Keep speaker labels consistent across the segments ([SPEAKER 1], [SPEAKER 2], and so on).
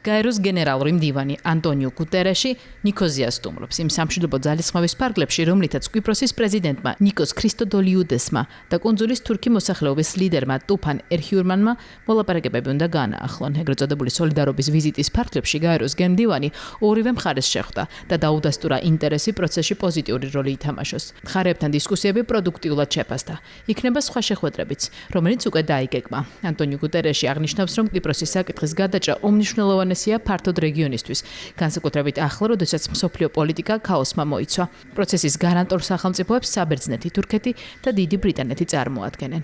[SPEAKER 1] გაეროს გენერალური მდივანი ანტონიო გუტერეში ნიკოზიას სტუმრობს იმ სამშვიდობო ძალისხმევის ფარგლებში, რომლითაც კვიპროსის პრეზიდენტმა ნიკოს ქრისტოდოლიუდესმა და კუნძულის თურქი მოსახლეობის ლიდერმა ტუფან ერჰიურმანმა მოლაპარაკებები უნდა გაანაახლონ. ეგრეთ წოდებული სოლიდარობის ვიზიტის ფარგლებში გაეროს გენმდივანი ორივე მხარეს შეხვდა და დაუდასტურა ინტერესი პროცესში პოზიტიური როლი ითამაშოს. მხარეებთან დისკუსიები პროდუქტიულად შეფასდა. იქნება სხვა შეხვედრებიც, რომელიც უკვე დაიგეგმა. ანტონიო გუტერეში აღნიშნავს, რომ კვიპროსის საკითხის გადაჭრა უმნიშვნელოვანესია ფართოდ რეგიონისთვის, განსაკუთრებით ახლა, როდესაც მსოფლიო პოლიტიკა ქაოსმა მოიცვა. პროცესის გარანტორ სახელმწიფოებს საბერძნეთი, თურქეთი და დიდი ბრიტანეთი წარმოადგენენ.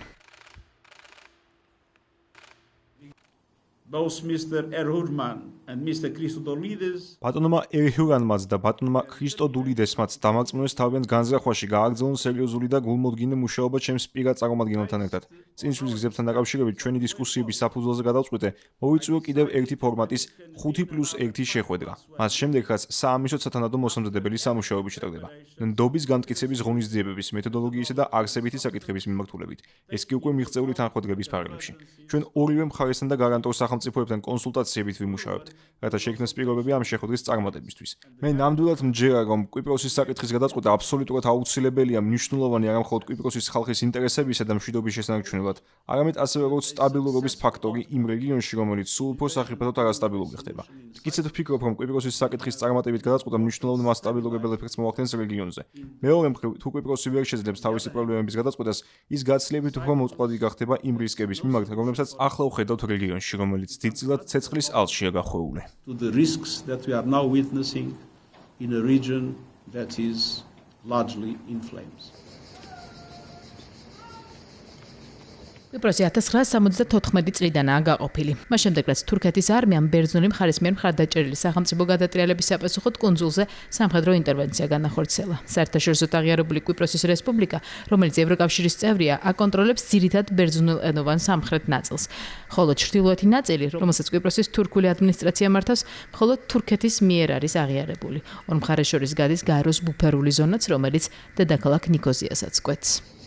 [SPEAKER 2] Both Mr. Erhurman and Mr. Christodoulides
[SPEAKER 3] ბატონმა ერჰიურანმაც და ბატონმა ქრისტოდულიდესმაც დამარწმუნეს თავიანთ განზრახვაში გააგრძელონ სერიოზული და გულმოდგინე მუშაობა ჩემს პირად წარმომადგენელთან ერთად. წინსვლის გზებთან დაკავშირებით ჩვენი დისკუსიების საფუძველზე გადავწყვიტე, მოვიწვიო კიდევ ერთი ფორმატის 5+1 შეხვედრა. მას შემდეგ, რაც საამისოდ სათანადო მოსამზადებელი სამუშაოები ჩატარდება. ნდობის განმტკიცების ღონისძიებების, მეთოდოლოგიისა და არსებითი საკითხების მიმართულებით. ეს კი უკვე მიღწეული თანხმოდგების ფარგლებში. ჩვენ ორივე მხარესთან და გარანტორ სახელმწიფოებთან კონსულტაციებით ვიმუშავებთ, რათა შექმნას პირობები ამ შეხვედრის წარმატებისთვის. მე ნამდვილად მჯერა, რომ კვიპროსის საკითხის გადაწყვეტა აბსოლუტურად აუცილებელია მნიშვნელოვანი არა მხოლოდ კვიპროსის ხალხის ინტერესებისა და მშვიდობის შესანარჩუნებლად, არამედ ასევე როგორც სტაბილურობის ფაქტორი იმ რეგიონში, რომელიც სულ უფრო სახიფათოდ არასტაბილური ხდება. მტკიცედ ვფიქრობ, რომ კვიპროსის საკითხის წარმატებით გადაწყვეტა მნიშვნელოვან მასტაბილურებელ ეფექტს მოახდენს რეგიონზე. მეორე მხრივ, თუ კვიპროსი ვერ შეძლებს თავისი პრობლემების გადაწყვეტას, ის გაცილებით უფრო მოწყვლადი გახდება იმ რისკების მიმართ, რომლებსაც ახლა ვხედავთ რეგიონში, რომელიც დიდწილად ცეცხლის ალშია გახვეული.
[SPEAKER 2] to the risks that we are now witnessing in a region that is largely in flames.
[SPEAKER 1] კვიპროსი 1974 წლიდანაა გაყოფილი. მას შემდეგ, რაც თურქეთის არმიამ ბერძნული მხარის მიერ მხარდაჭერილი სახელმწიფო გადატრიალების საპასუხოდ კუნძულზე სამხედრო ინტერვენცია განახორციელა. საერთაშორისოდ აღიარებული კვიპროსის რესპუბლიკა, რომელიც ევროკავშირის წევრია, აკონტროლებს ძირითად ბერძნულენოვან სამხრეთ ნაწილს, ხოლო ჩრდილოეთი ნაწილი, რომელსაც კვიპროსის თურქული ადმინისტრაცია მართავს, მხოლოდ თურქეთის მიერ არის აღიარებული. ორ მხარეს შორის გადის გაეროს ბუფერული ზონაც, რომელიც დედაქალაქ ნიკოზიასაც კვეთს.